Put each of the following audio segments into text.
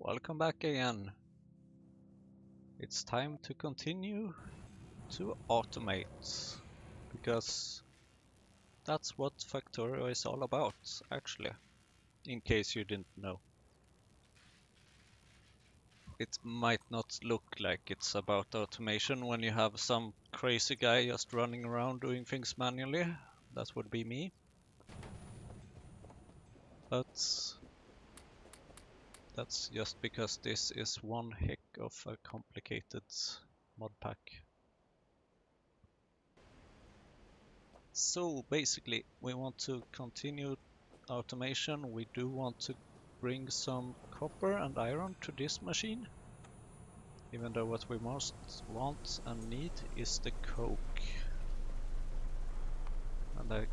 Welcome back again. It's time to continue to automate, because that's what Factorio is all about, actually, in case you didn't know. It might not look like it's about automation when you have some crazy guy just running around doing things manually. That would be me. But that's just because this is one heck of a complicated mod pack. So basically, we want to continue automation. We do want to bring some copper and iron to this machine, even though what we most want and need is the coke. And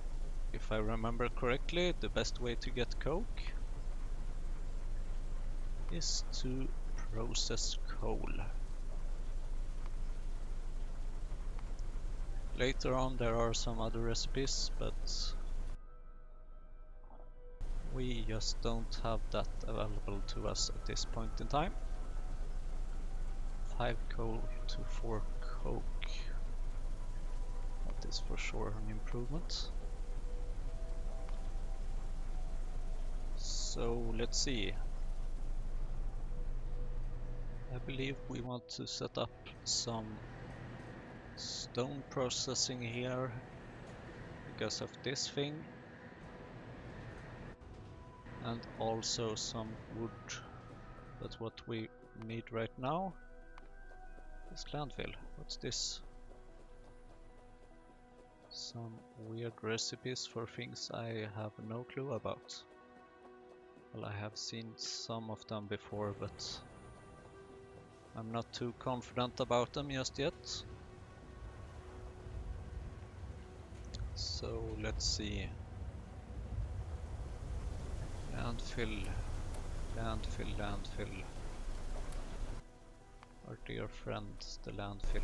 if I remember correctly, the best way to get coke is to process coal. Later on there are some other recipes, but we just don't have that available to us at this point in time. 5 coal to 4 coke. That is for sure an improvement. So let's see. I believe we want to set up some stone processing here because of this thing, and also some wood. But what we need right now is landfill. What's this? Some weird recipes for things I have no clue about. Well, I have seen some of them before, but I'm not too confident about them just yet. So let's see. Landfill, landfill, landfill. Our dear friend, the landfill.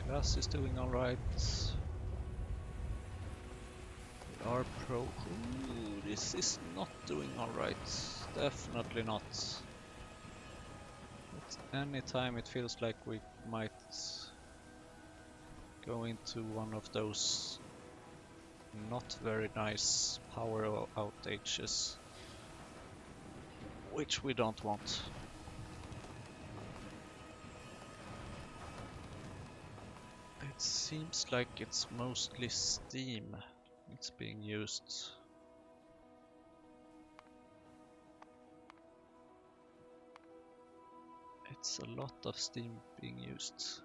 Glass is doing alright. We are pro. Ooh, this is not doing alright. Definitely not. At any time it feels like we might go into one of those not very nice power outages, which we don't want. It seems like it's mostly steam it's being used. It's a lot of steam being used.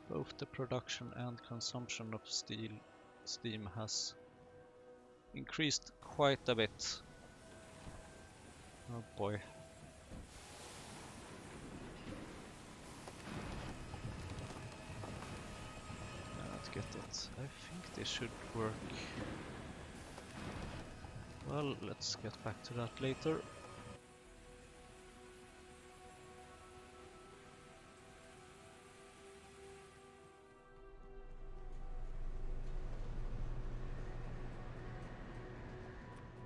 Both the production and consumption of steam has increased quite a bit. Oh boy. Let's get it. I think this should work. Well, let's get back to that later.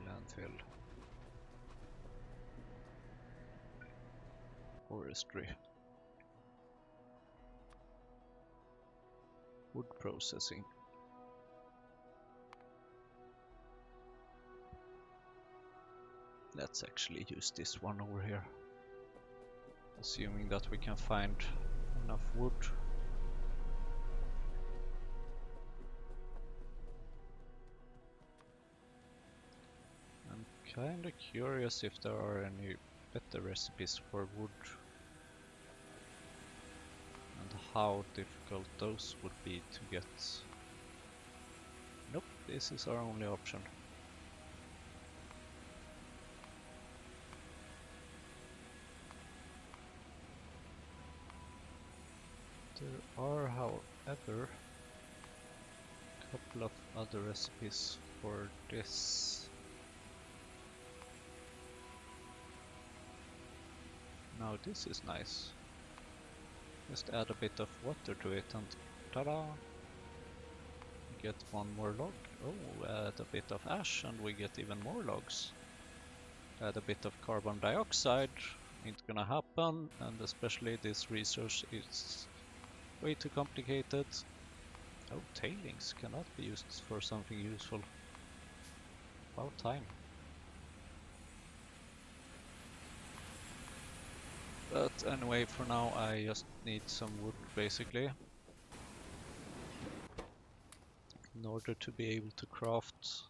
Landfill. Forestry. Wood processing. Let's actually use this one over here, assuming that we can find enough wood. I'm kinda curious if there are any better recipes for wood and how difficult those would be to get. Nope, this is our only option. There are, however, a couple of other recipes for this. Now this is nice. Just add a bit of water to it and ta-da! get one more log. Oh, add a bit of ash and we get even more logs. Add a bit of carbon dioxide, ain't gonna happen, and especially this resource is way too complicated. Oh, tailings cannot be used for something useful. About time. But anyway, for now I just need some wood basically in order to be able to craft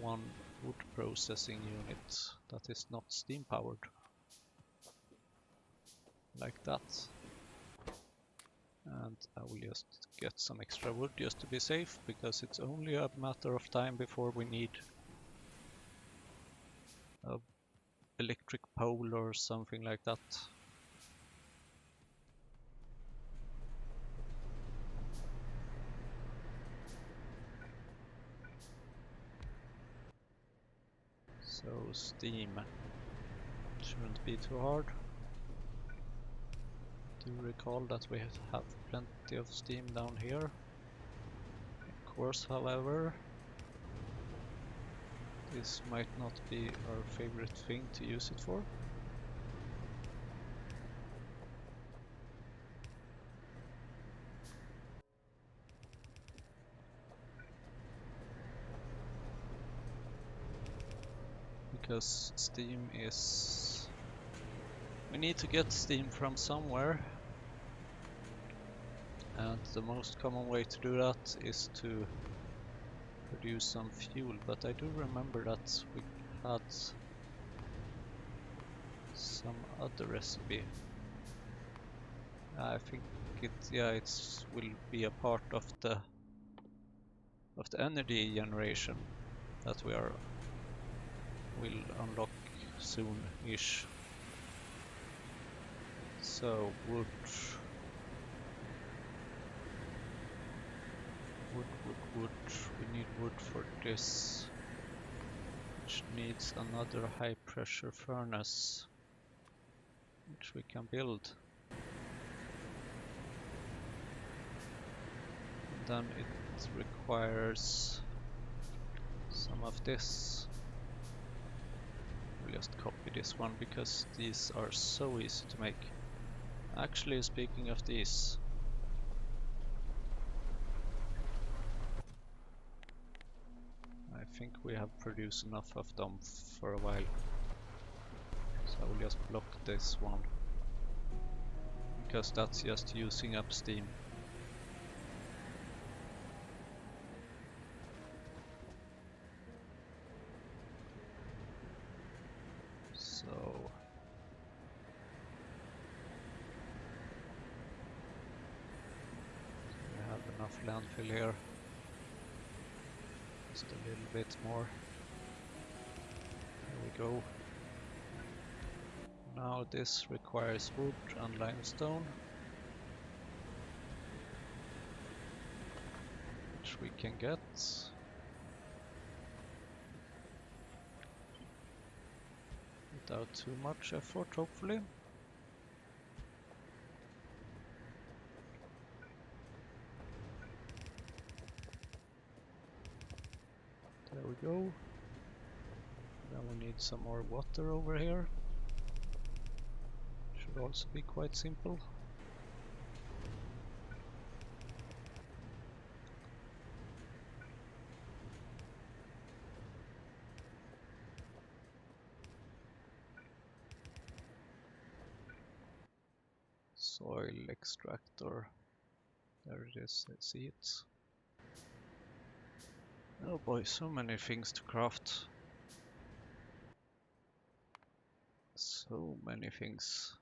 one wood processing unit that is not steam powered. Like that. And I will just get some extra wood just to be safe, because it's only a matter of time before we need a electric pole or something like that. So steam shouldn't be too hard. Do recall that we have plenty of steam down here. Of course, however, this might not be our favorite thing to use it for. Because steam is... we need to get steam from somewhere. And the most common way to do that is to produce some fuel, but I do remember that we had some other recipe. I think it will be a part of the energy generation that will unlock soon-ish. So wood. We need wood for this, which needs another high pressure furnace, which we can build. And then it requires some of this. We'll just copy this one because these are so easy to make. Actually, speaking of these, I think we have produced enough of them for a while. So I will just block this one, because that's just using up steam. So we have enough landfill here. Just a little bit more. There we go. Now this requires wood and limestone, which we can get. Without too much effort, hopefully. There we go. Then we need some more water over here. Should also be quite simple. Soil extractor. There it is, I see it. Oh boy, so many things to craft. So many things.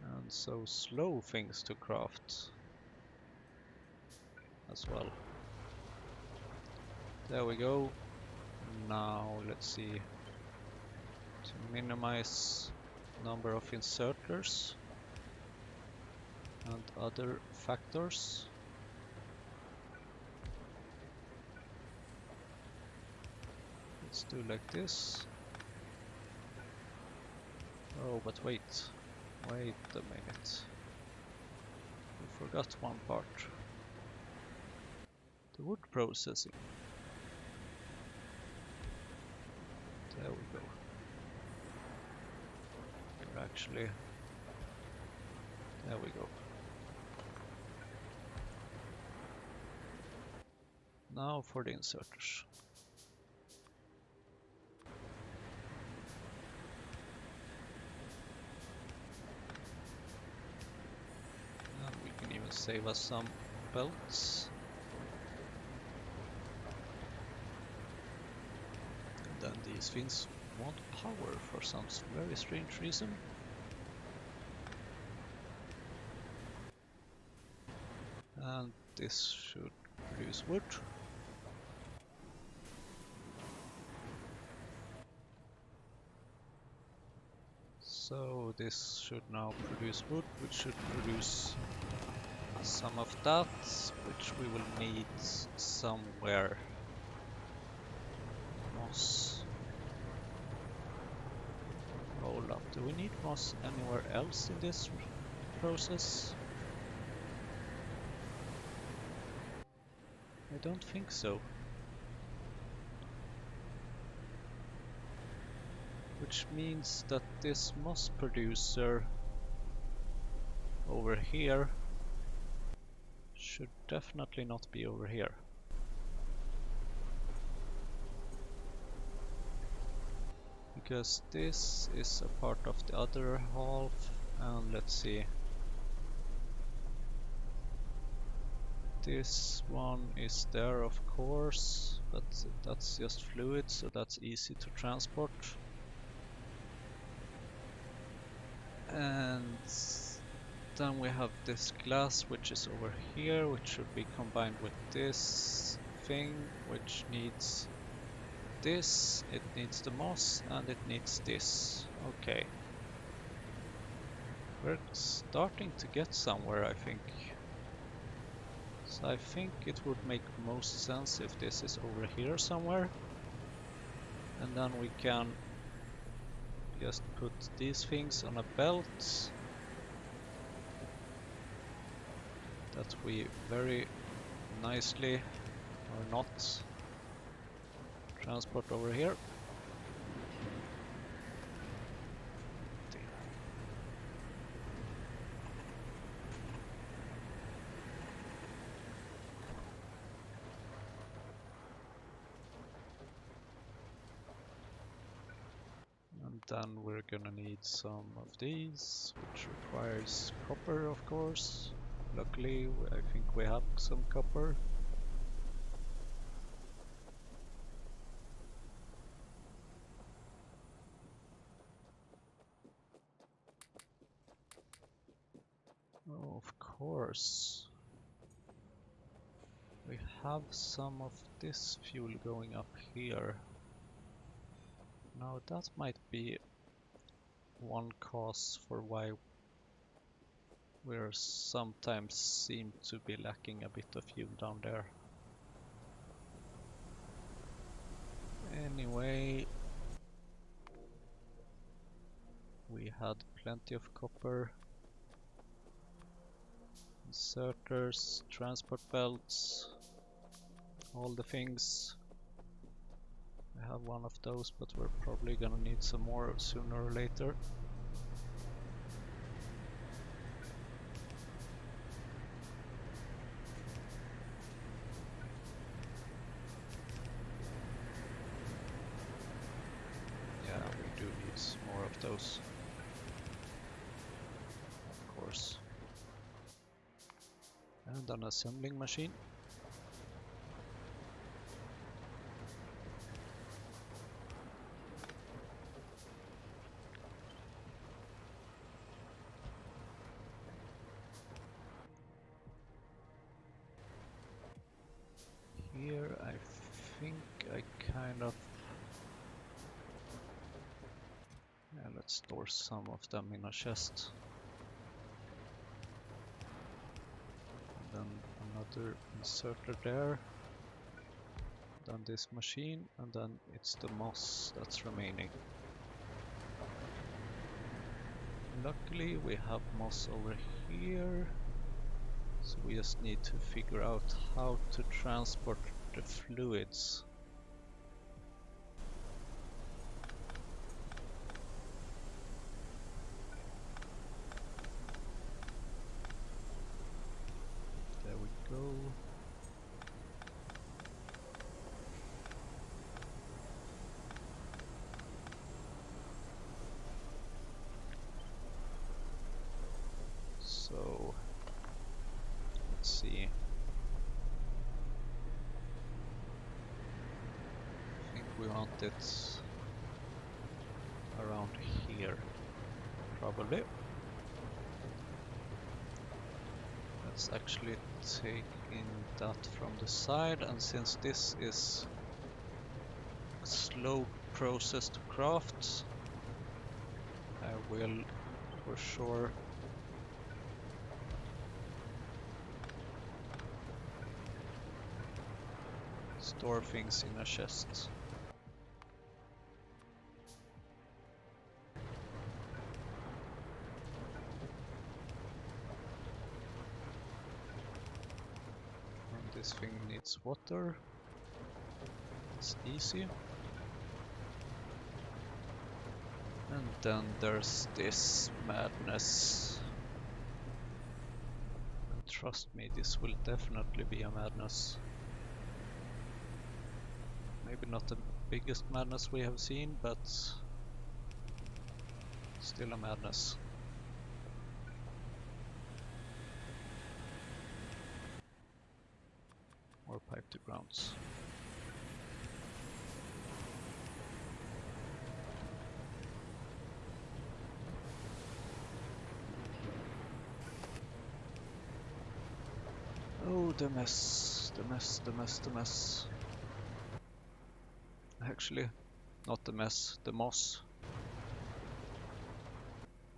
And so slow things to craft as well. There we go. Now let's see. To minimize number of inserters, and other factors. Let's do like this. Oh, but wait a minute. We forgot one part. The wood processing. There we go. We're actually... There we go. Now for the inserters. And we can even save us some belts. And then these things want power for some very strange reason. And this should produce wood. So this should now produce wood, which should produce some of that, which we will need somewhere. Moss. Hold up, do we need moss anywhere else in this process? I don't think so. Which means that this moss producer over here should definitely not be over here. Because this is a part of the other half, and let's see. This one is there, of course, but that's just fluid, so that's easy to transport. And then we have this glass, which is over here, which should be combined with this thing, which needs this, it needs the moss, and it needs this. Okay. We're starting to get somewhere, I think. So I think it would make most sense if this is over here somewhere. And then we can just put these things on a belt that we very nicely, or not, transport over here. And then we're gonna need some of these, which requires copper, of course. Luckily, I think we have some copper. Oh, of course. We have some of this fuel going up here. Now that might be one cause for why we're sometimes seem to be lacking a bit of fuel down there. Anyway, we had plenty of copper. Inserters, transport belts, all the things. I have one of those, but we're probably gonna need some more sooner or later. Yeah, we do need more of those. Of course. And an assembling machine. Here I think I kind of... Yeah, let's store some of them in a chest. then another inserter there, then this machine, and then it's the moss that's remaining. Luckily we have moss over here, so we just need to figure out how to transport the fluids. There we go. So let's see. I think we want it around here, probably. Let's actually take in that from the side, and since this is a slow process to craft, I will for sure store things in a chest. And this thing needs water. It's easy. And then there's this madness. And trust me, this will definitely be a madness. Maybe not the biggest madness we have seen, but still a madness. Or pipe to grounds. Oh, the mess, the mess, the mess, the mess. Actually, not the mess, the moss.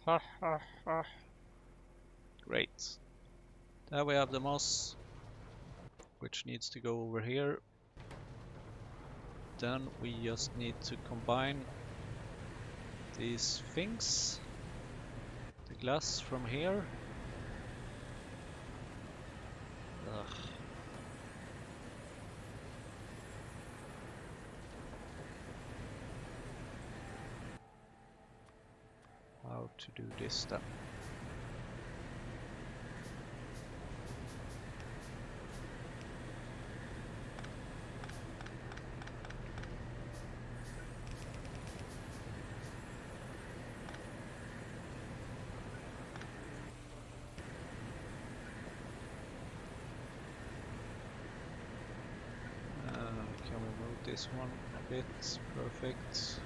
Ha ha ha. Great. There we have the moss, which needs to go over here. Then we just need to combine these things. The glass from here. Ugh. How to do this then? Can we move this one a bit? Perfect.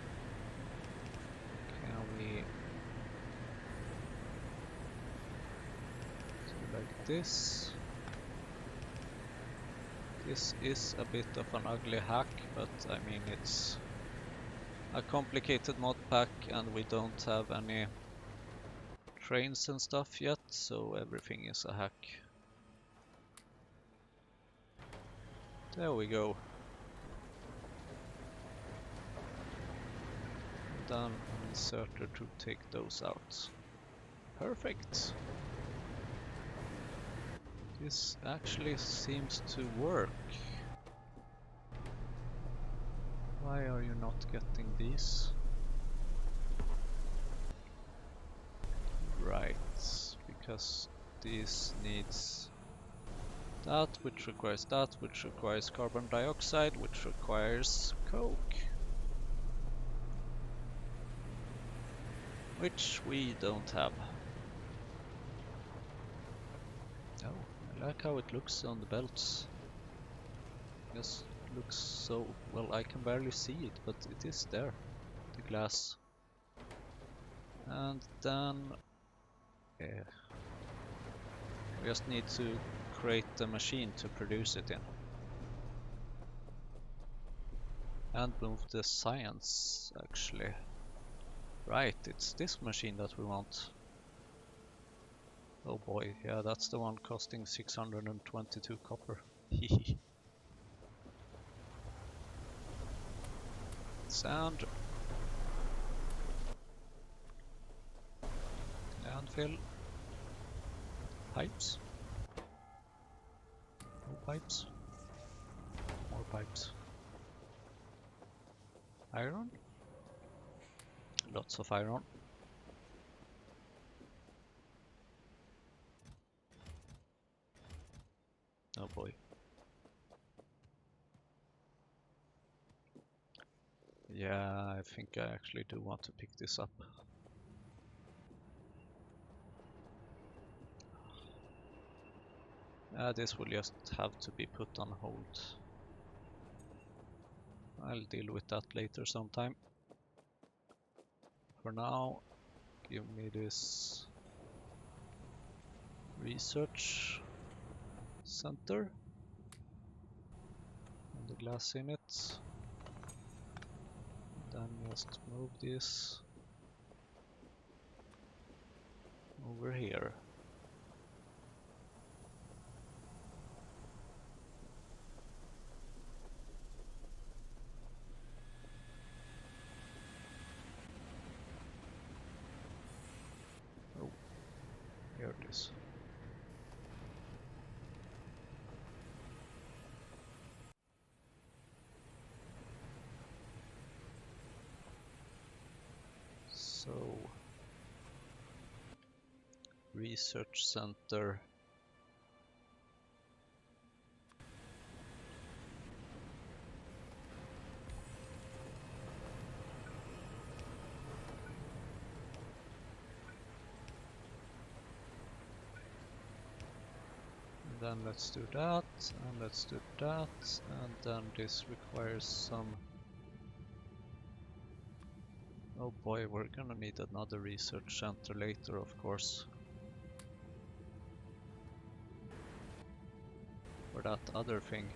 Can we do like this? This is a bit of an ugly hack, but I mean it's a complicated mod pack and we don't have any trains and stuff yet, so everything is a hack. There we go. Then an inserter to take those out. Perfect. This actually seems to work. Why are you not getting these? Right, because this needs that, which requires that, which requires carbon dioxide, which requires coke. Which we don't have. Oh, I like how it looks on the belts. Yes, it looks so well, I can barely see it, but it is there, the glass. And then we just need to create the machine to produce it in. And move the science, actually. Right, it's this machine that we want. Oh boy, yeah, that's the one costing 622 copper. Sand. Landfill. Pipes. More pipes. More pipes. Iron. Lots of iron. Oh boy. Yeah, I think I actually do want to pick this up. This will just have to be put on hold. I'll deal with that later sometime. For now, give me this research center and the glass in it. Then just move this over here. Oh, here it is. So, research center. Then let's do that, and let's do that, and then this requires some... Oh boy, we're gonna need another research center later, of course. For that other thing.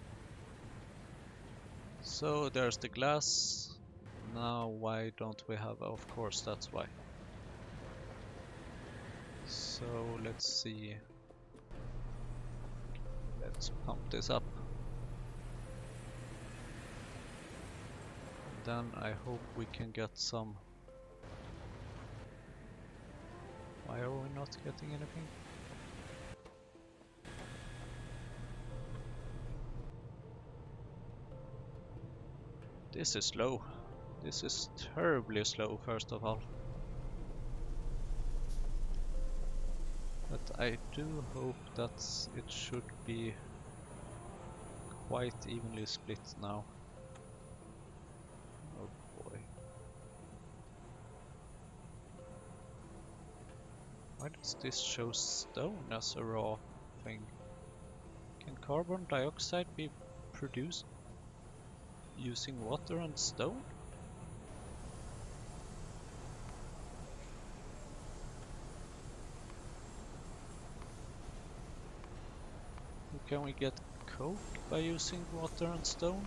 So there's the glass. Now why don't we have... Of course, that's why. So let's see. Let's pump this up. Then I hope we can get some... Why are we not getting anything? This is slow. This is terribly slow, first of all. But I do hope that it should be quite evenly split now. Oh boy. Why does this show stone as a raw thing? Can carbon dioxide be produced using water and stone? Can we get coke by using water and stone?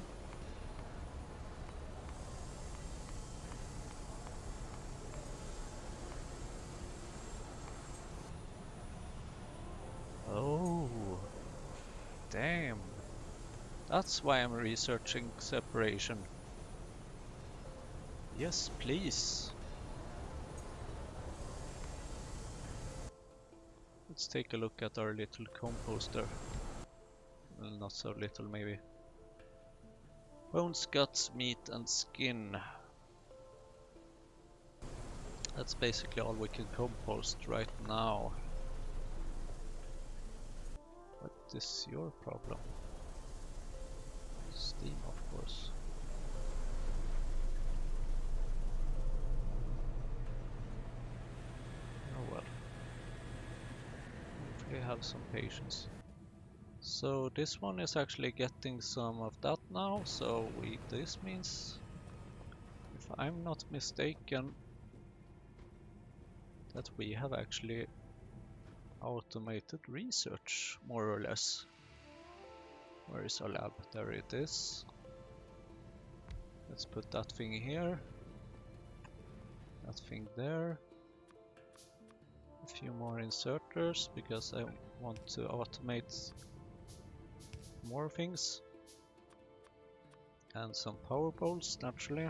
Oh, damn. That's why I'm researching separation. Yes, please. Let's take a look at our little composter. Well, not so little, maybe. Bones, guts, meat, and skin. That's basically all we can compost right now. What is your problem? Steam, of course. Oh well. Hopefully have some patience. So this one is actually getting some of that now, so this means, if I'm not mistaken, that we have actually automated research, more or less. Where is our lab? There it is. Let's put that thing here, that thing there. a few more inserters because I want to automate more things. And some power poles, naturally.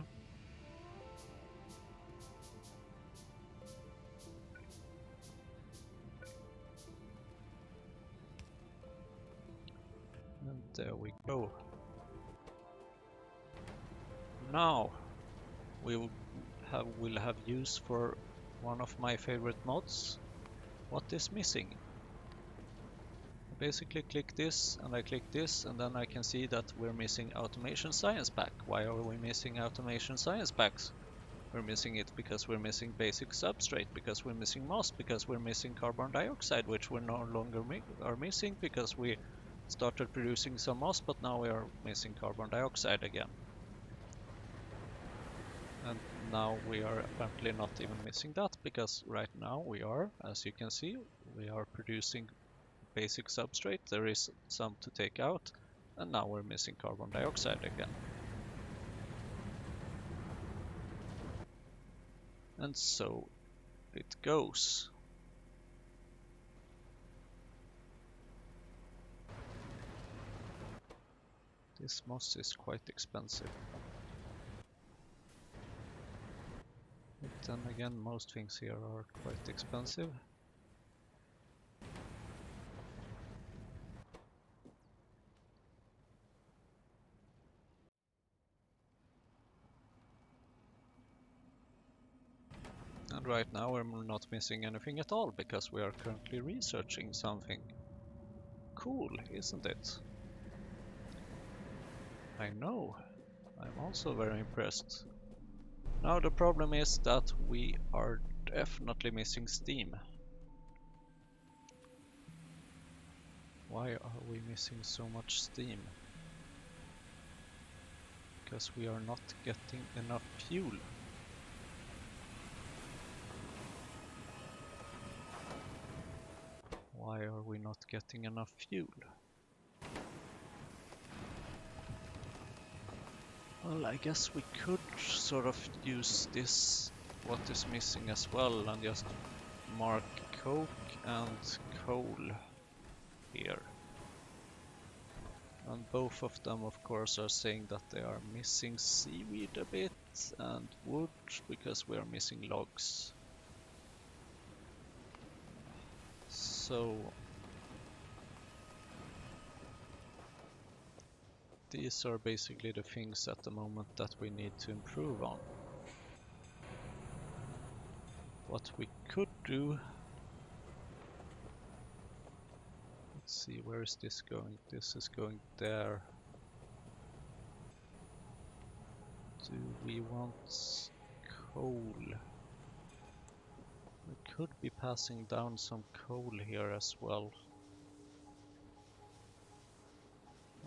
And there we go. Now we will have use for one of my favorite mods. What is missing? I basically click this and I click this, and then I can see that we're missing automation science pack. Why are we missing automation science packs? We're missing it because we're missing basic substrate, because we're missing moss, because we're missing carbon dioxide, which we're no longer are missing because we started producing some moss, but now we are missing carbon dioxide again. And now we are apparently not even missing that, because right now we are, as you can see, we are producing basic substrate. There is some to take out, and now we're missing carbon dioxide again. And so it goes. This moss is quite expensive. But then again, most things here are quite expensive. And right now we're not missing anything at all because we are currently researching something. Cool, isn't it? I know. I'm also very impressed. Now the problem is that we are definitely missing steam. Why are we missing so much steam? Because we are not getting enough fuel. Why are we not getting enough fuel? Well, I guess we could sort of use this, what is missing as well, and just mark coke and coal here. And both of them, of course, are saying that they are missing seaweed a bit and wood because we are missing logs. So these are basically the things at the moment that we need to improve on. What we could do, let's see, where is this going? This is going there. Do we want coal? We could be passing down some coal here as well.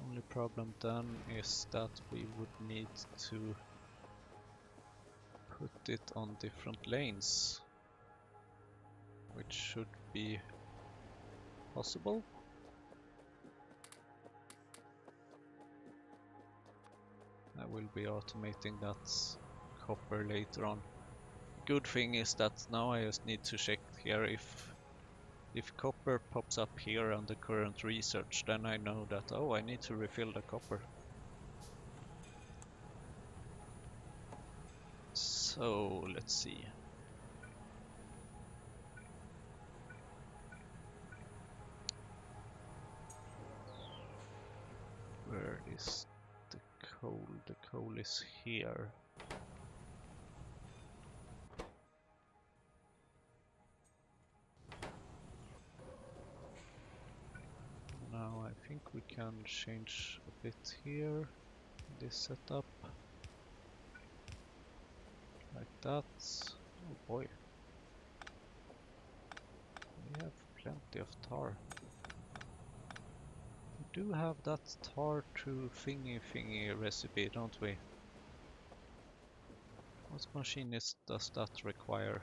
Only problem then is that we would need to put it on different lanes, which should be possible. I will be automating that copper later on. Good thing is that now I just need to check here if copper pops up here on the current research, then I know that, oh, I need to refill the copper. So let's see. Where is the coal? The coal is here. Now I think we can change a bit here, this setup, like that. Oh boy, we have plenty of tar. We do have that tar to thingy recipe, don't we? What machine does that require?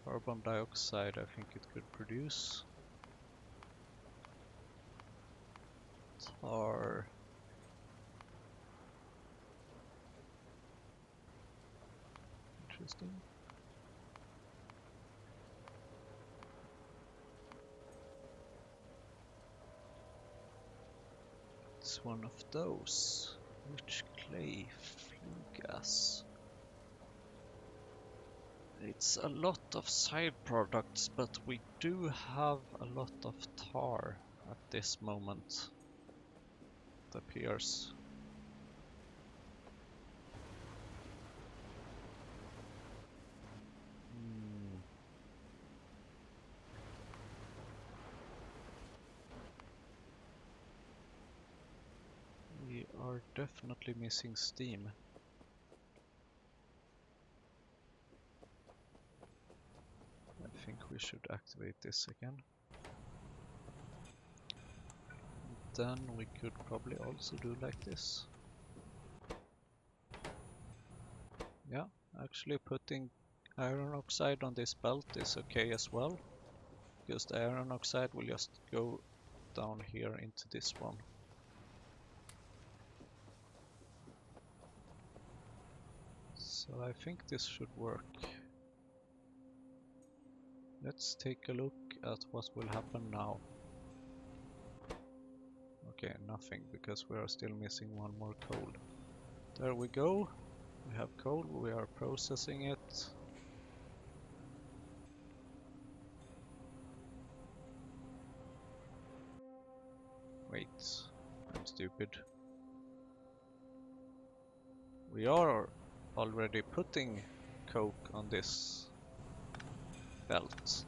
Carbon dioxide, I think it could produce. Tar. interesting. It's one of those. Rich clay, flue gas. It's a lot of side products, but we do have a lot of tar at this moment, it appears. We are definitely missing steam. I think we should activate this again. Then we could probably also do like this. Yeah, actually putting iron oxide on this belt is okay as well, because the iron oxide will just go down here into this one. So I think this should work. Let's take a look at what will happen now. Okay, nothing, because we are still missing one more coal. There we go. We have coal, we are processing it. Wait, I'm stupid. We are already putting coke on this belt.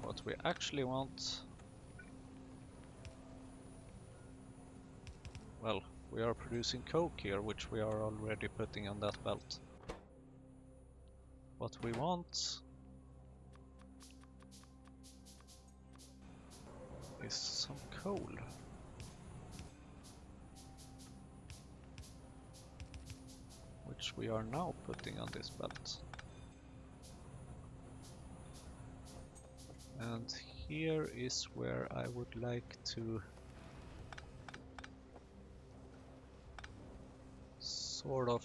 What we actually want... Well, we are producing coke here, which we are already putting on that belt. What we want is some coal. Which we are now putting on this belt. And here is where I would like to sort of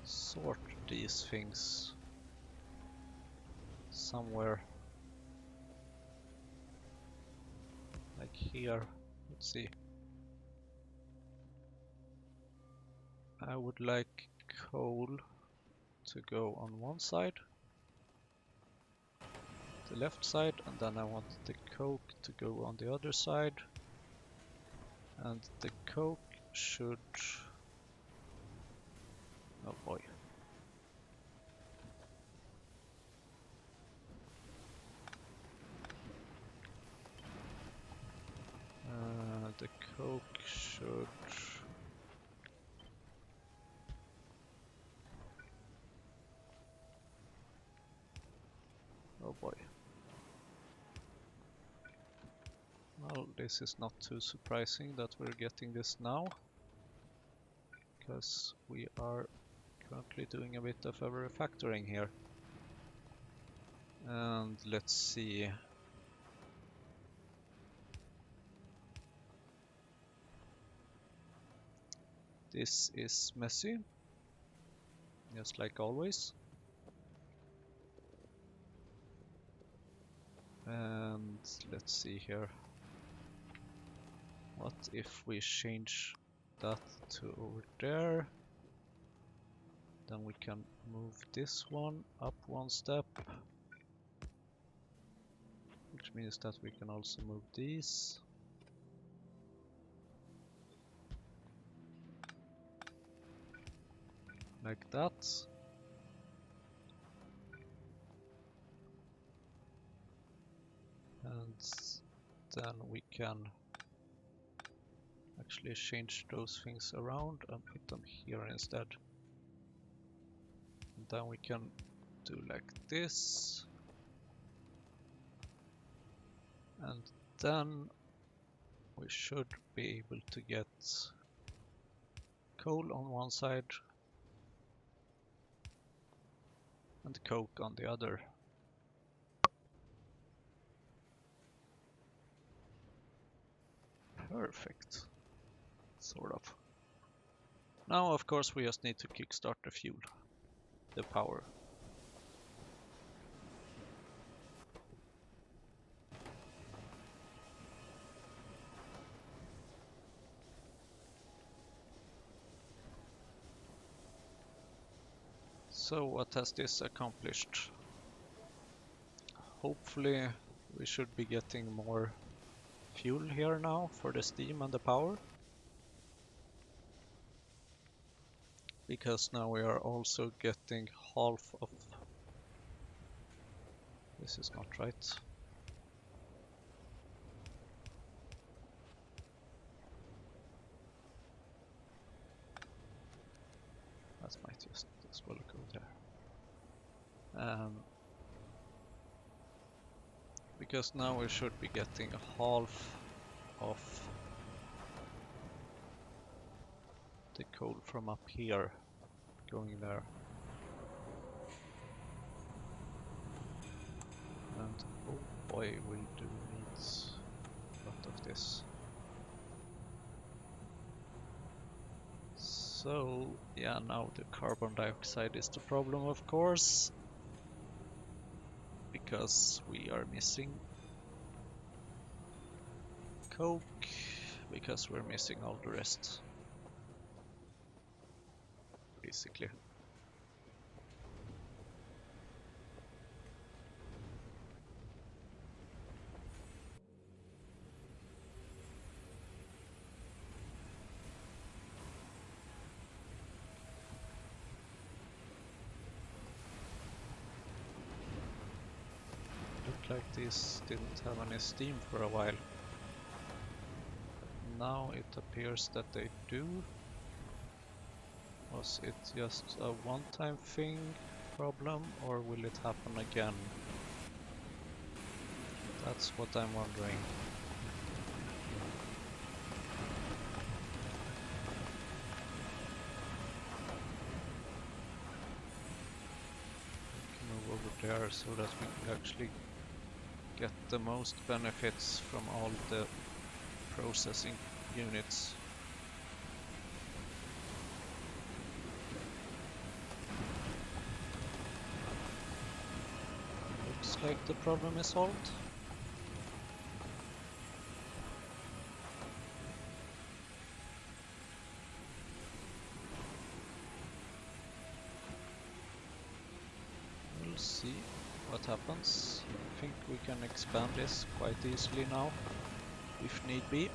sort these things somewhere. Like here, let's see. I would like coal to go on one side, the left side, and then I want the coke to go on the other side. And the coke should... Oh boy. The coke should... Oh boy. Well, this is not too surprising that we're getting this now, because we are currently doing a bit of a refactoring here. And let's see. This is messy, just like always. And let's see here. What if we change that to over there? Then we can move this one up one step. Which means that we can also move these. Like that. And then we can actually change those things around and put them here instead. And then we can do like this. And then we should be able to get coal on one side and coke on the other. Perfect, sort of. Now, of course, we just need to kickstart the fuel, the power. So what has this accomplished? Hopefully we should be getting more fuel here now for the steam and the power. Because now we are also getting half of... This is not right. That might just as well go there. Because now we should be getting half of the coal from up here going there. And oh boy, we do need a lot of this. So yeah, now the carbon dioxide is the problem, of course, because we are missing coke, because we're missing all the rest, basically. Looked like these didn't have any steam for a while. Now it appears that they do. Was it just a one-time thing problem, or will it happen again? That's what I'm wondering. We can move over there so that we can actually get the most benefits from all the processing units. Looks like the problem is solved. We'll see what happens. I think we can expand this quite easily now, if need be.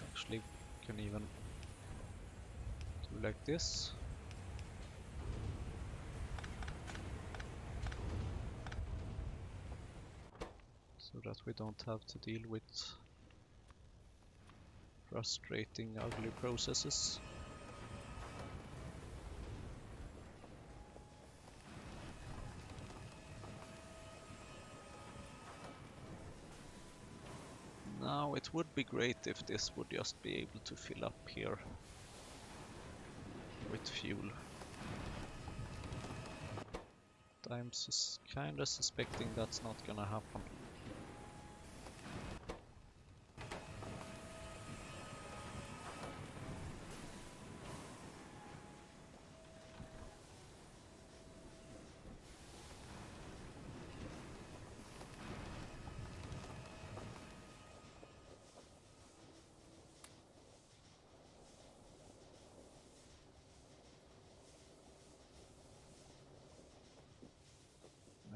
Actually, we can even do like this. So that we don't have to deal with frustrating, ugly processes. Now it would be great if this would just be able to fill up here with fuel. I'm kinda suspecting that's not gonna happen.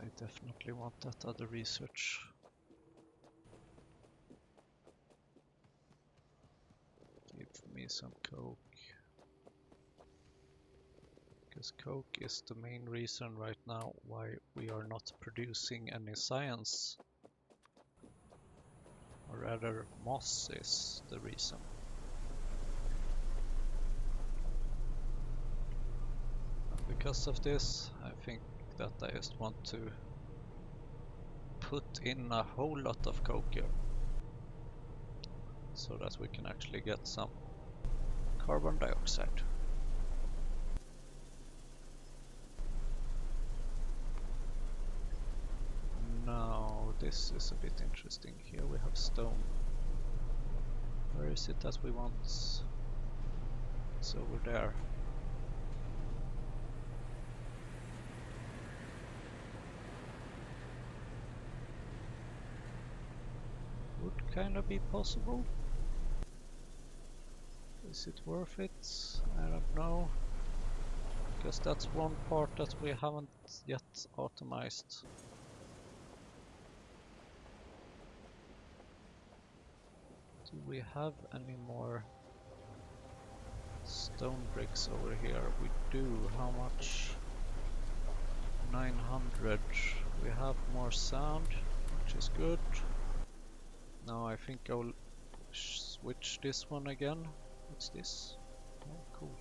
I definitely want that other research. Give me some coke. Because coke is the main reason right now why we are not producing any science. Or rather, moss is the reason. And because of this, I think that I just want to put in a whole lot of coke here. So that we can actually get some carbon dioxide. Now this is a bit interesting. Here we have stone. Where is it that we want? It's over there. Would kinda be possible. Is it worth it? I don't know. Because that's one part that we haven't yet automized. Do we have any more stone bricks over here? We do. How much? 900. We have more sand, which is good. Now I think I'll switch this one again. What's this? Oh, cool.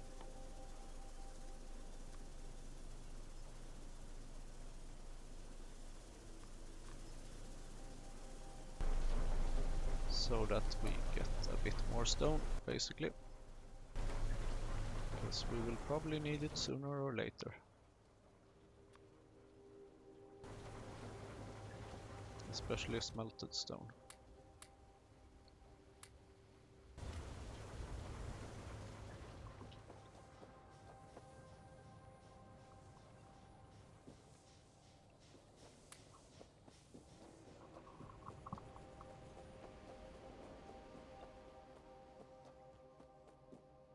So that we get a bit more stone, basically. Because we will probably need it sooner or later. Especially smelted stone.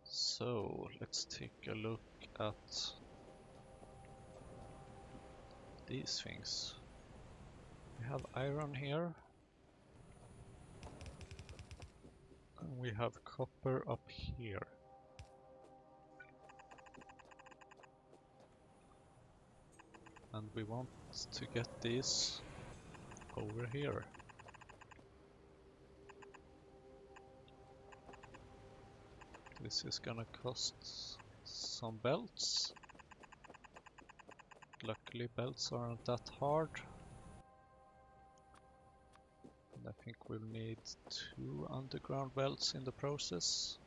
So let's take a look at these things. We have iron here. And we have copper up here. And we want to get these over here. This is gonna cost some belts. Luckily belts aren't that hard. And I think we'll need 2 underground belts in the process.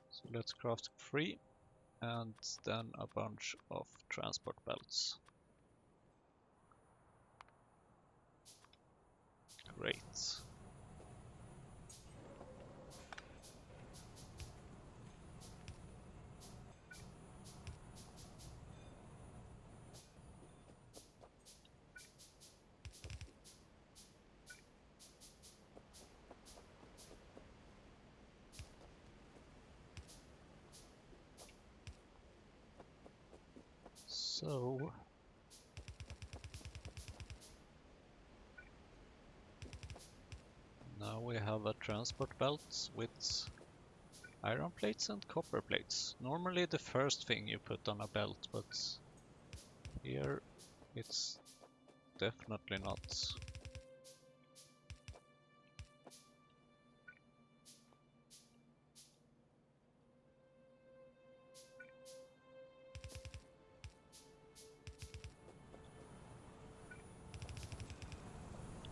So let's craft 3 and then a bunch of transport belts. Great. So now we have a transport belt with iron plates and copper plates. Normally the first thing you put on a belt, but here it's definitely not.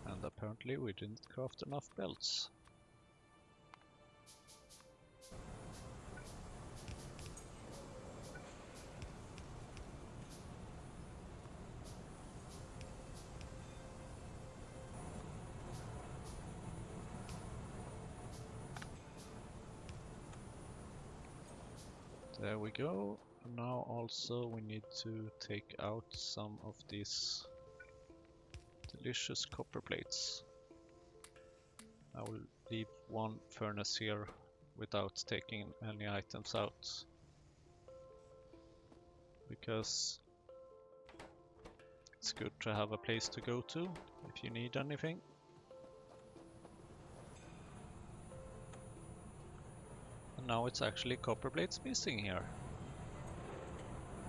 And apparently we didn't craft enough belts. There we go. Now also we need to take out some of these delicious copper plates. I will leave one furnace here without taking any items out, because it's good to have a place to go to if you need anything. And now it's actually copper plates missing here.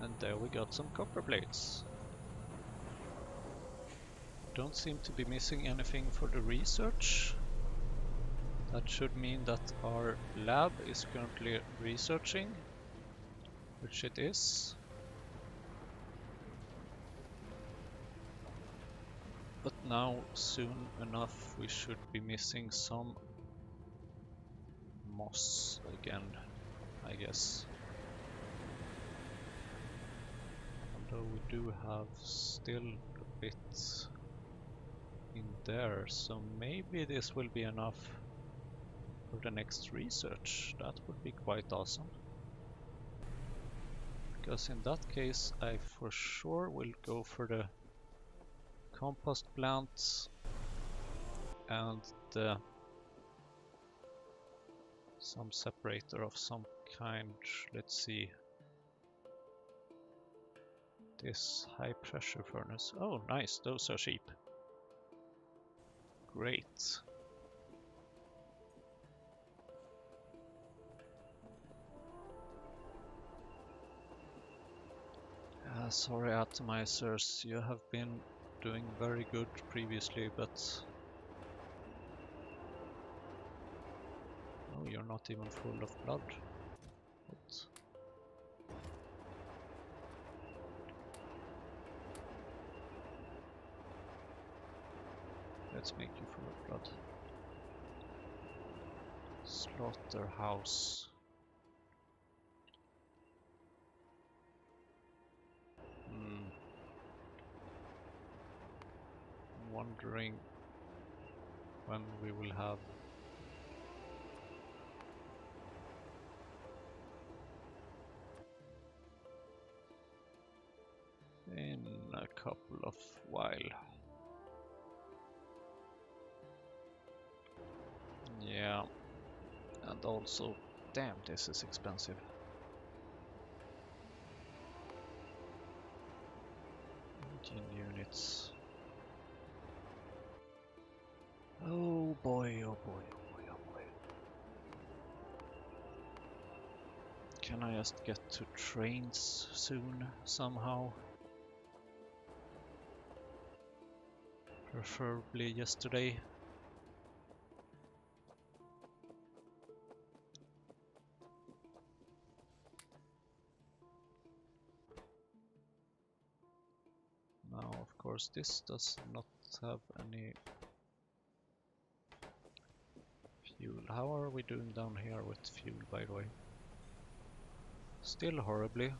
And there we got some copper plates. Don't seem to be missing anything for the research. That should mean that our lab is currently researching, which it is. But now, soon enough, we should be missing some moss again, I guess. Although we do have still a bit in there, so maybe this will be enough for the next research. That would be quite awesome. Because in that case I for sure will go for the compost plant and some separator of some kind. Let's see. This high pressure furnace. Oh nice, those are cheap. Great. Sorry atomizers, you have been doing very good previously, but oh, you're not even full of blood. What? Let's make you full of blood. Slaughterhouse. I'm wondering when we will have in a couple of while. Yeah, and also, damn, this is expensive. Engine units. Oh boy, oh boy, oh boy, oh boy. Can I just get to trains soon, somehow? Preferably yesterday. Now, of course, this does not have any fuel. How are we doing down here with fuel, by the way? Still horribly.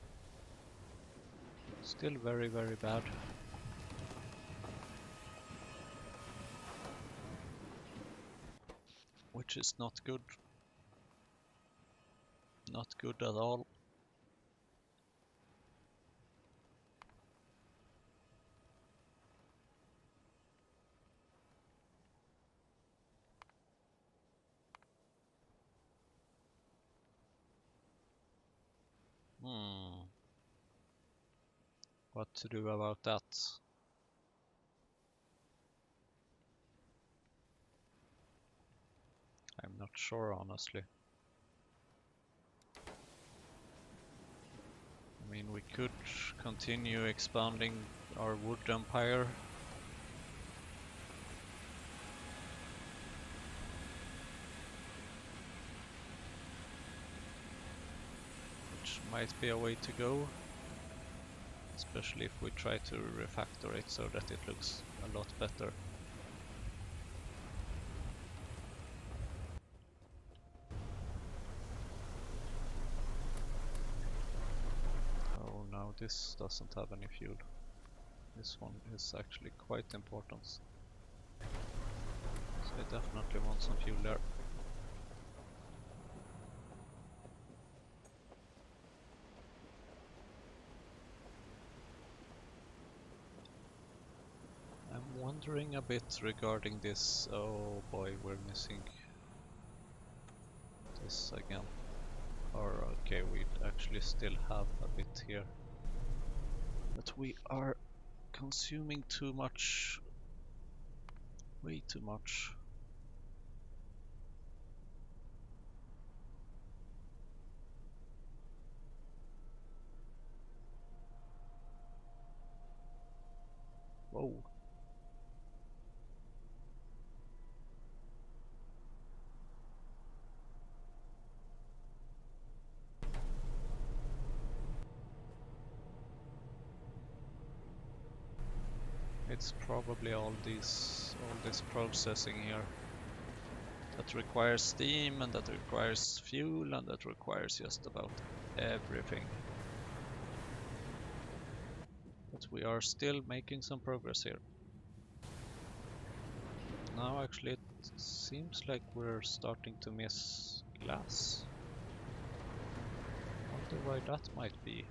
Still very, very bad. Which is not good. Not good at all. What to do about that? I'm not sure, honestly. I mean, we could continue expanding our wood empire. Which might be a way to go. Especially if we try to refactor it so that it looks a lot better. Oh, now this doesn't have any fuel. This one is actually quite important. So I definitely want some fuel there. I'm wondering a bit regarding this. Oh boy, we're missing this again. Or okay, we actually still have a bit here. But we are consuming too much. Way too much. Whoa. It's probably all this processing here that requires steam and that requires fuel and that requires just about everything. But we are still making some progress here. Now actually it seems like we're starting to miss glass. Wonder why that might be.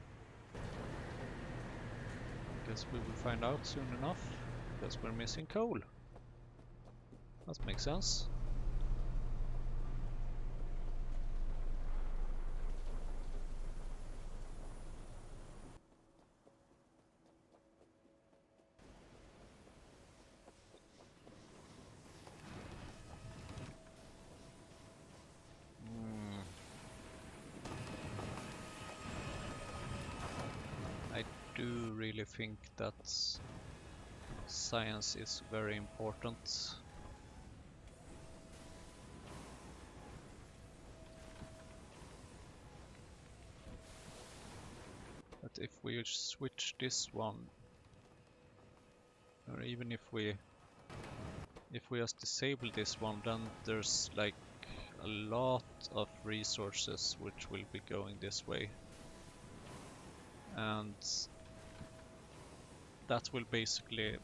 Guess we will find out soon enough, because we're missing coal. That makes sense. I do really think that science is very important. But if we switch this one, or even if we just disable this one, then there's like a lot of resources which will be going this way. And that will basically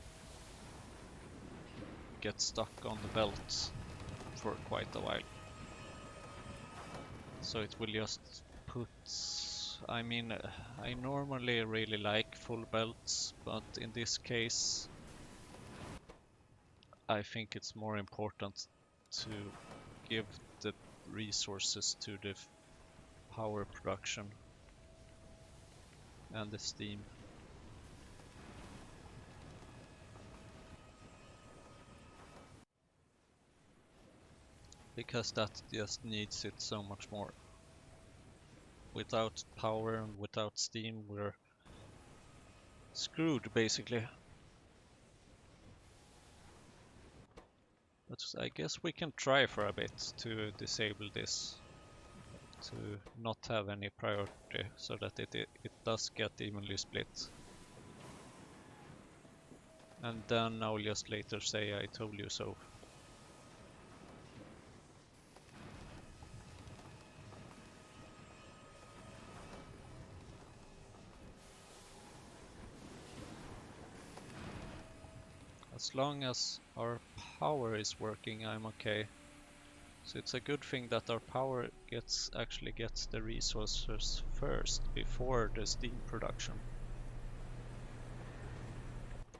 get stuck on the belt for quite a while. So it will just put... I mean, I normally really like full belts, but in this case I think it's more important to give the resources to the power production and the steam. Because that just needs it so much more. Without power and without steam, we're screwed basically. But I guess we can try for a bit to disable this, to not have any priority, so that it does get evenly split. And then I'll just later say I told you so. As long as our power is working, I'm okay. So it's a good thing that our power actually gets the resources first, before the steam production.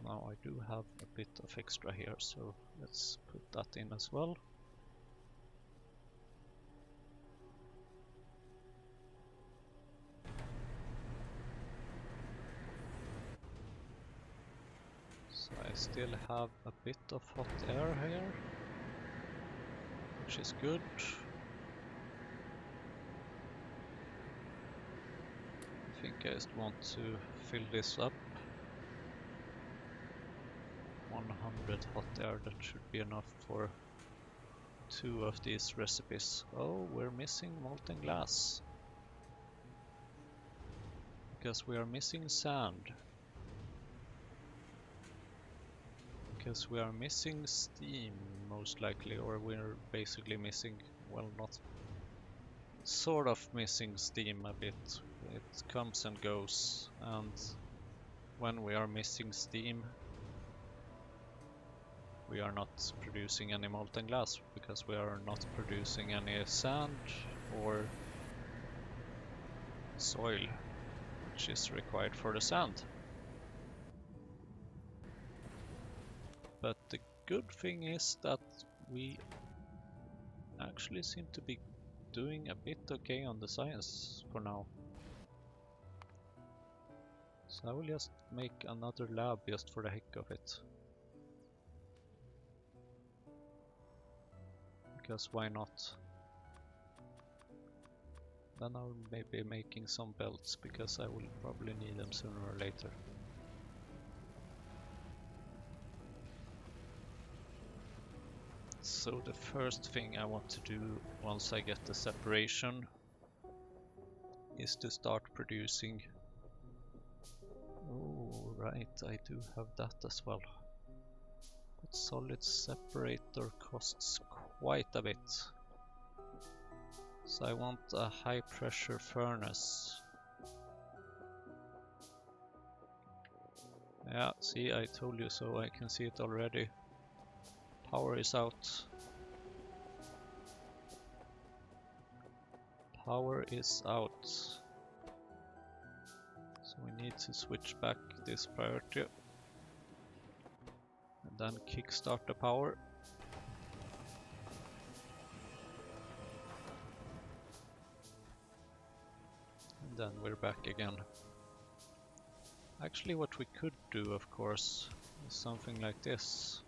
Now I do have a bit of extra here, so let's put that in as well. So I still have a bit of hot air here, which is good. I think I just want to fill this up. 100 hot air, that should be enough for 2 of these recipes. Oh, we're missing molten glass. Because we are missing sand. Because we are missing steam, most likely, or we're basically missing, well, not sort of missing steam a bit. It comes and goes, and when we are missing steam, we are not producing any molten glass, because we are not producing any sand or soil, which is required for the sand. But the good thing is that we actually seem to be doing a bit okay on the science for now. So I will just make another lab just for the heck of it. Because why not? Then I'll maybe making some belts, because I will probably need them sooner or later. So the first thing I want to do once I get the separation is to start producing. Oh right, I do have that as well. But solid separator costs quite a bit. So I want a high pressure furnace. Yeah, see, I told you so, I can see it already. Power is out. power is out. So we need to switch back this priority. And then kickstart the power. And then we're back again. Actually, what we could do, of course, is something like this.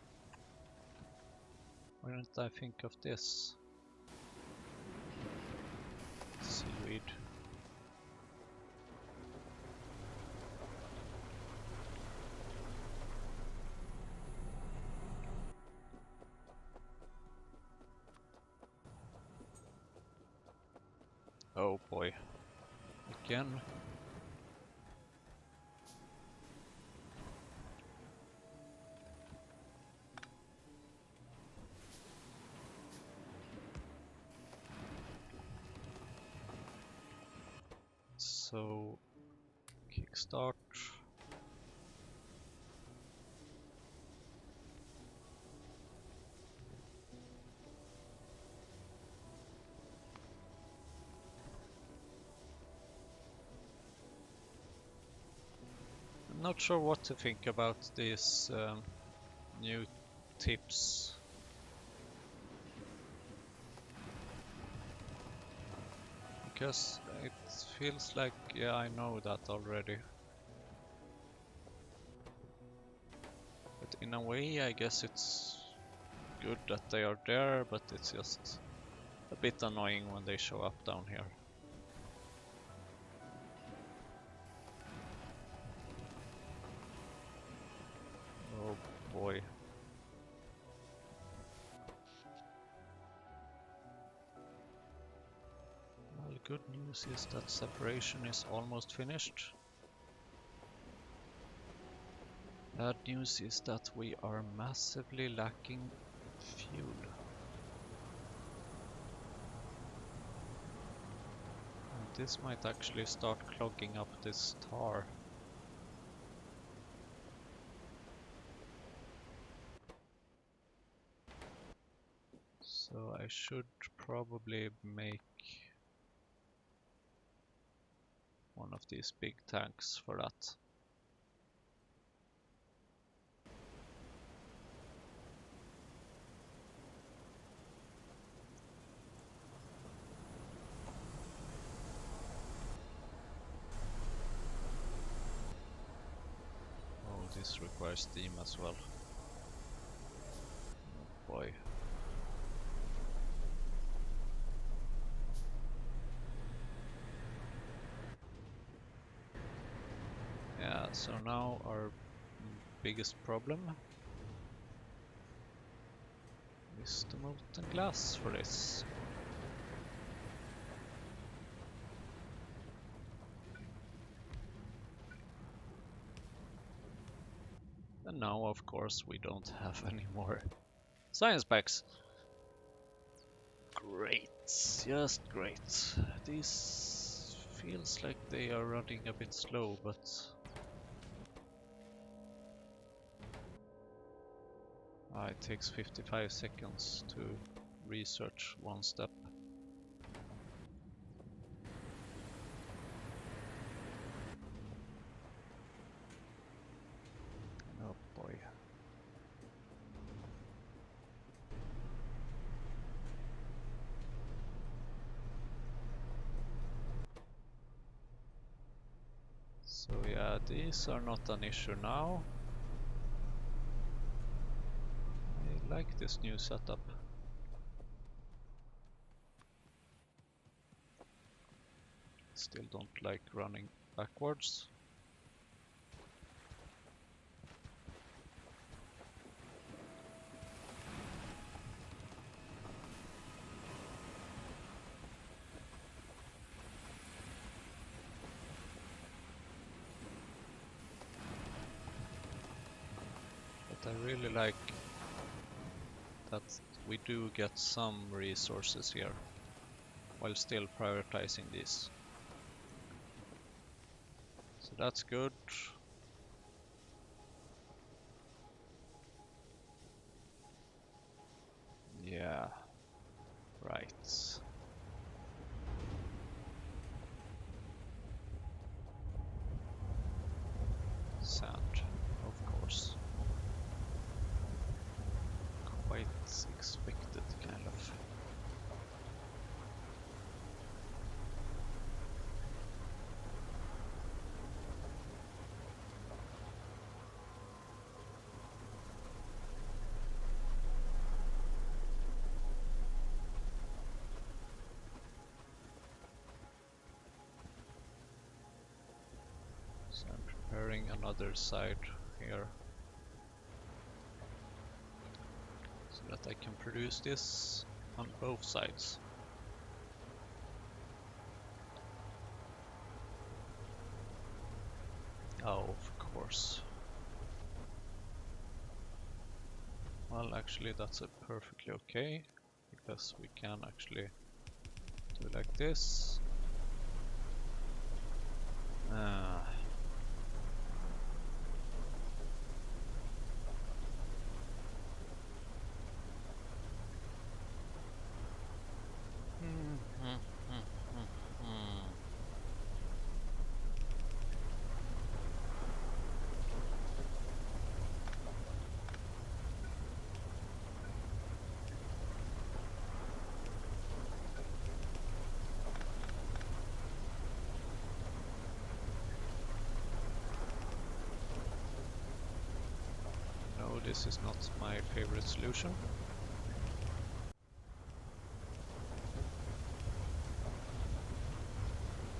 Why didn't I think of this? Seaweed. Oh boy. Again. So, kickstart. I'm not sure what to think about these new tips. Because it feels like, yeah, I know that already. But in a way, I guess it's good that they are there, but it's just a bit annoying when they show up down here. Oh boy. Well, good news is that separation is almost finished. Bad news is that we are massively lacking fuel. And this might actually start clogging up this tar. So I should probably make one of these big tanks for that. Oh, this requires steam as well. Oh boy. Yeah, so now our biggest problem is the molten glass for this. And now, of course, we don't have any more science packs. Great, just great. This feels like they are running a bit slow, but it takes 55 seconds to research one step. Oh boy. So yeah, these are not an issue now. I like this new setup. Still don't like running backwards. But I really like that we do get some resources here while still prioritizing these. So that's good. Yeah, right. So I'm preparing another side here so that I can produce this on both sides. Oh, of course. Well, actually that's perfectly okay, because we can actually do like this. No, this is not my favorite solution.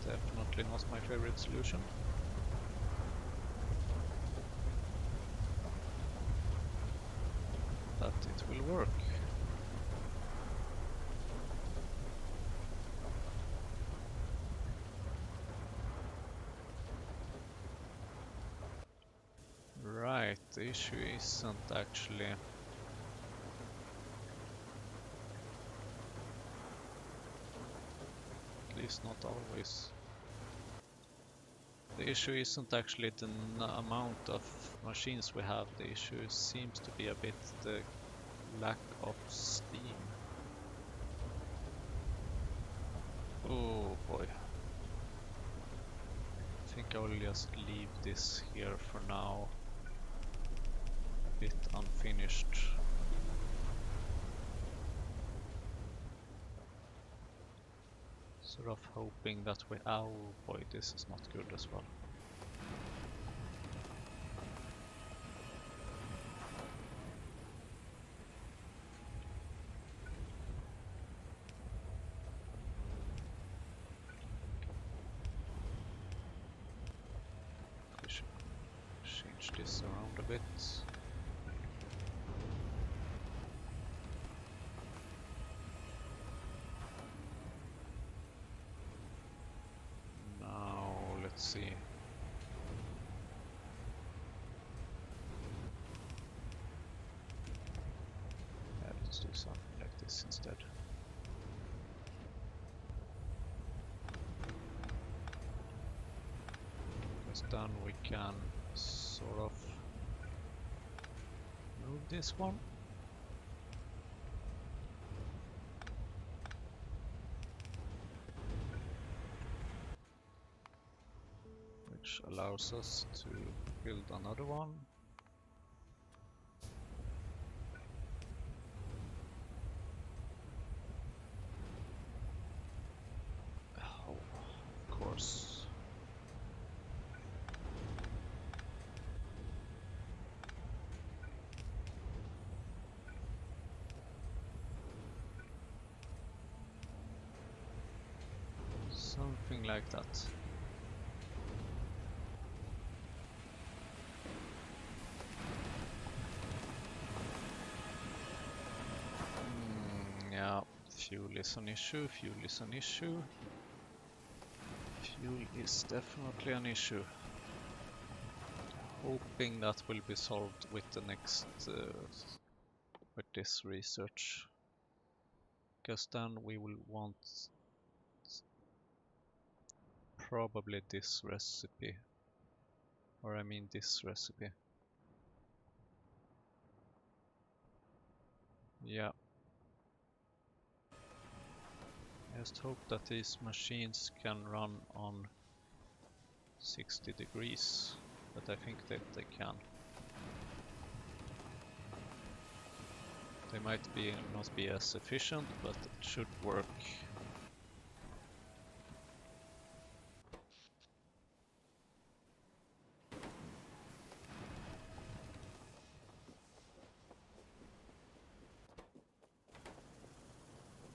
Definitely not my favorite solution. But it will work. Right, the issue isn't actually at least not always. The issue isn't actually the amount of machines we have, the issue seems to be a bit the lack of steam. Oh boy. I think I will just leave this here for now, a bit unfinished. Sort of hoping that we... oh boy, this is not good as well. We should change this around a bit. Now, let's see. Yeah, let's do something like this instead. Because then we can sort of move this one. Which allows us to build another one. Oh, of course. Something like that. Yeah, fuel is an issue, fuel is an issue. Fuel is definitely an issue. Hoping that will be solved with the next, with this research. Because then we will want probably this recipe. Or I mean this recipe. Yeah. I just hope that these machines can run on 60 degrees, but I think that they can. They might not be as efficient, but it should work.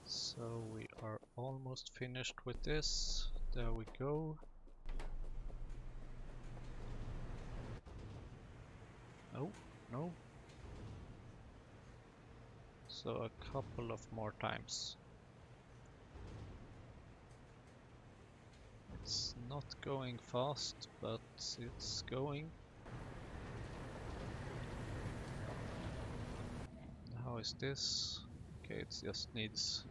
So we are almost finished with this. There we go. No, no. So a couple of more times. It's not going fast, but it's going. How is this? Okay, it just needs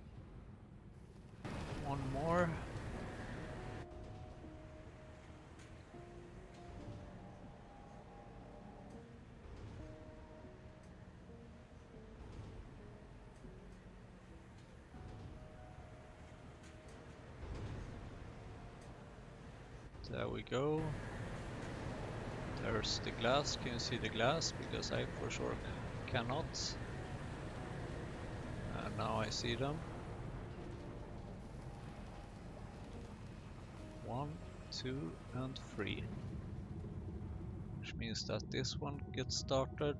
one more. There we go. There's the glass. Can you see the glass? Because I for sure cannot. And now I see them. 1, 2, and 3. Which means that this one gets started.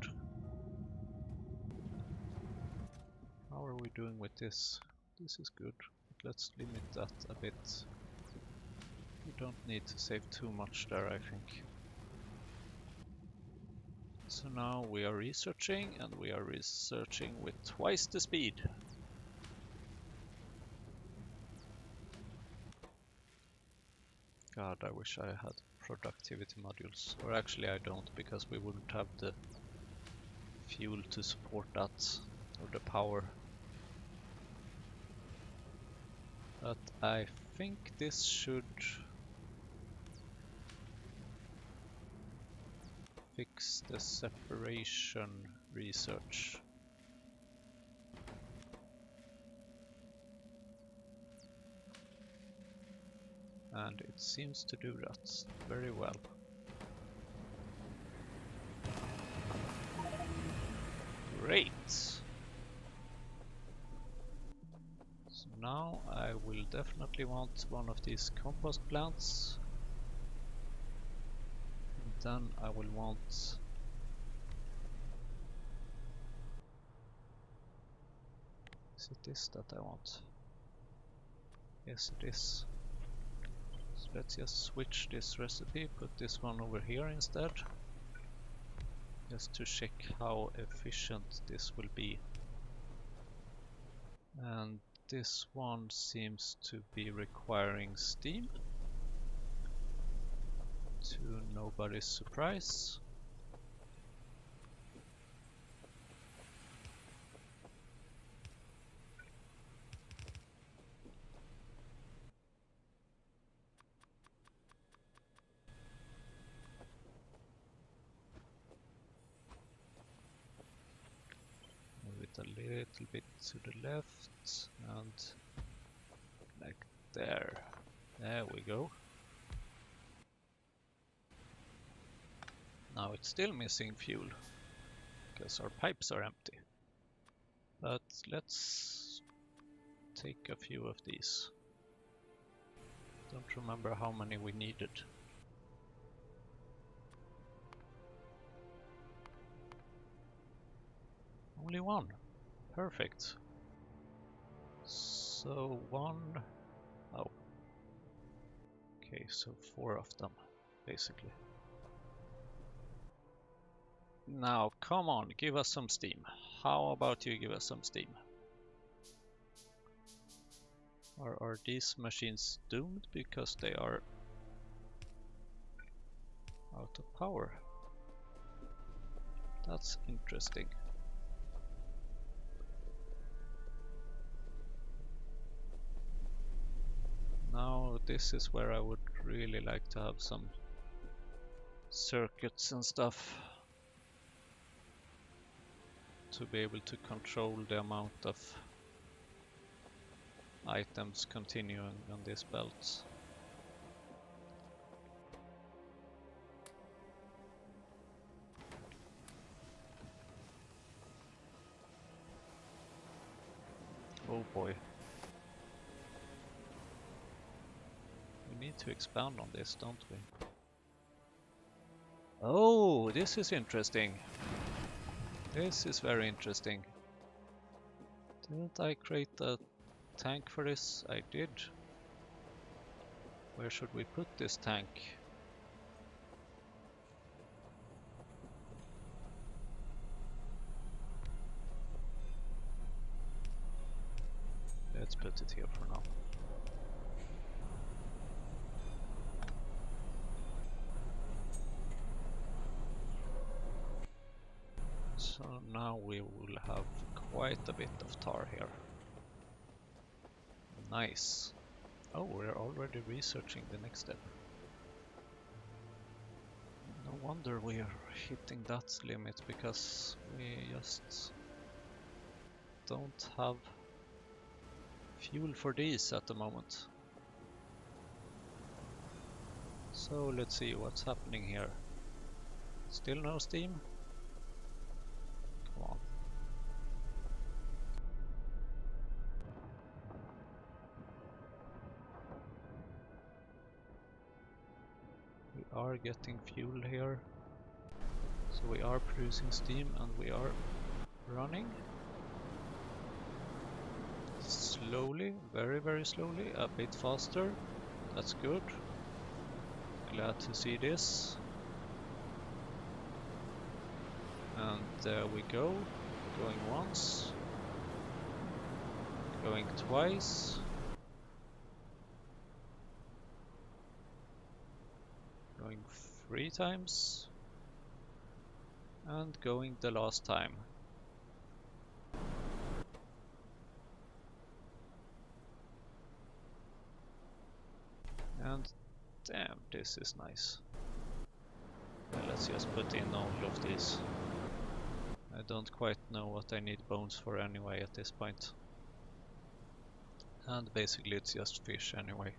How are we doing with this? This is good, but let's limit that a bit. We don't need to save too much there, I think. So now we are researching, and we are researching with twice the speed. God, I wish I had productivity modules. Or actually I don't, because we wouldn't have the fuel to support that, or the power. But I think this should fix the separation research. And it seems to do that very well. Great! So now I will definitely want one of these compost plants. And then I will want is it this that I want? Yes, it is. So let's just switch this recipe, put this one over here instead. Just to check how efficient this will be. And this one seems to be requiring steam, to nobody's surprise. Move it a little bit to the left, and like there. There we go. Now it's still missing fuel, because our pipes are empty. But let's take a few of these. Don't remember how many we needed. Only one. Perfect. So one... Oh. Okay, so 4 of them, basically. Now, come on, give us some steam. How about you give us some steam? Or are these machines doomed because they are out of power? That's interesting. Now this is where I would really like to have some circuits and stuff to be able to control the amount of items continuing on this belt. Oh boy. We need to expand on this, don't we? Oh, this is interesting. This is very interesting. Didn't I create a tank for this? I did. Where should we put this tank? put it here for now. So now we will have quite a bit of tar here. Nice. Oh, we're already researching the next step. No wonder we're hitting that limit, because we just don't have fuel for these at the moment. So let's see what's happening here. Still no steam? Come on. We are getting fuel here. So we are producing steam and we are running. Slowly, very slowly, a bit faster. That's good. Glad to see this. And there we go. Going once. Going twice. Going 3 times. And going the last time. And damn, this is nice. Well, let's just put in all of these. I don't quite know what I need bones for anyway at this point. And basically it's just fish anyway.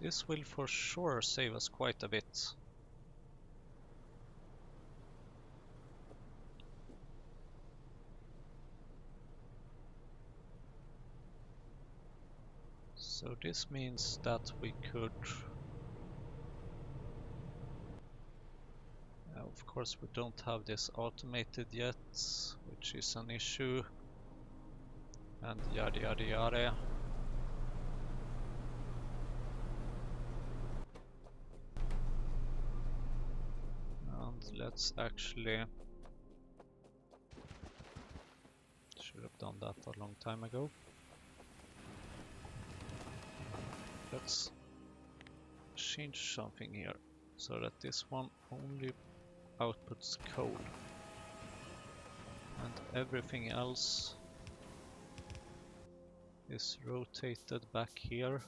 This will for sure save us quite a bit. So this means that we could... of course we don't have this automated yet, which is an issue. And yada yada yada. And let's actually... should have done that a long time ago. Let's change something here so that this one only outputs coal and everything else is rotated back here.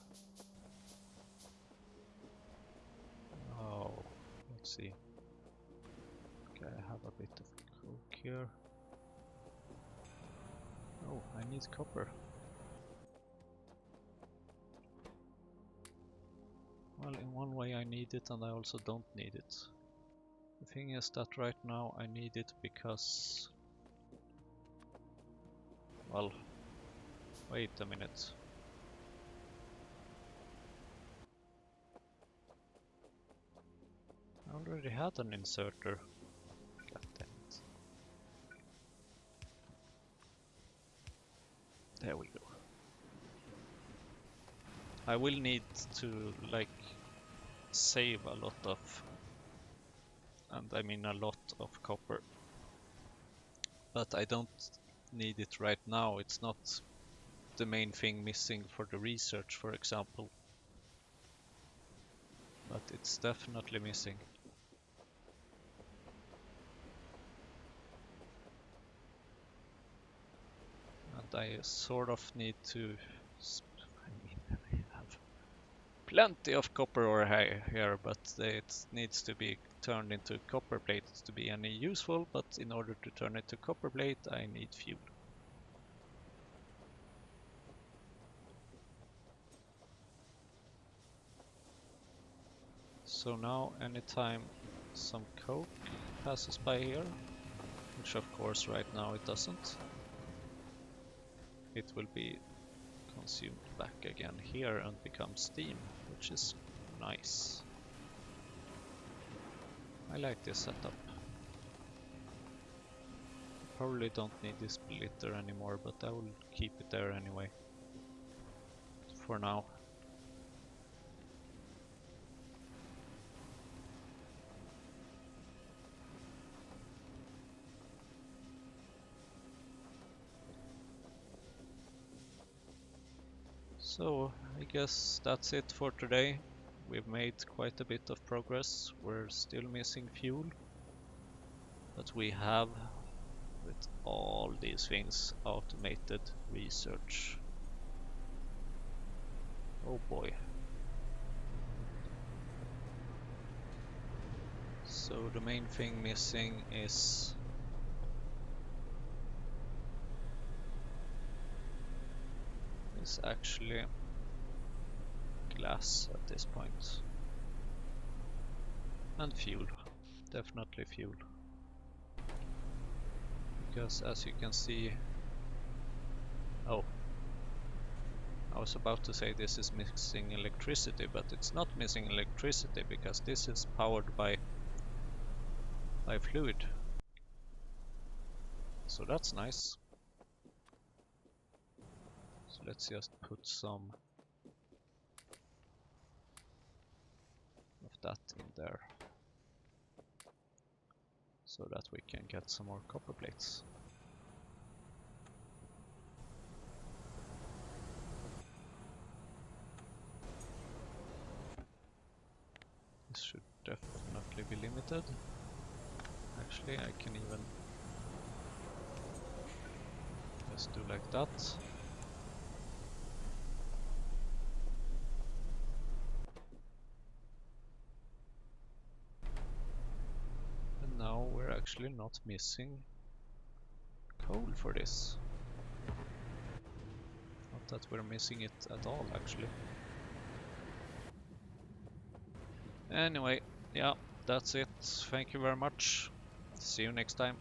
Oh, let's see. Okay, I have a bit of coke here. Oh, I need copper. Well, in one way I need it and I also don't need it. The thing is that right now I need it because... well, wait a minute. I already had an inserter. God damn it. There we go. I will need to, like, save a lot of, and I mean a lot of copper. But I don't need it right now. It's not the main thing missing for the research, for example. But it's definitely missing. And I sort of need to... I mean, I have plenty of copper ore here, but it needs to be turned into copper plates to be any useful, but in order to turn it to copper plate I need fuel. So now anytime some coke passes by here, which of course right now it doesn't, it will be consumed back again here and become steam, which is nice. I like this setup. Probably don't need this splitter anymore, but I will keep it there anyway. For now. So I guess that's it for today. We've made quite a bit of progress. We're still missing fuel, but we have, with all these things, automated research. Oh boy. So the main thing missing is actually glass at this point. And fuel. Definitely fuel. Because as you can see... Oh. I was about to say this is missing electricity, but it's not missing electricity because this is powered by fluid. So that's nice. So let's just put some of that in there so that we can get some more copper plates. This should definitely be limited. Actually, I can even just do like that. And now we're actually not missing coal for this. Not that we're missing it at all, actually. Anyway, yeah, that's it. Thank you very much. See you next time.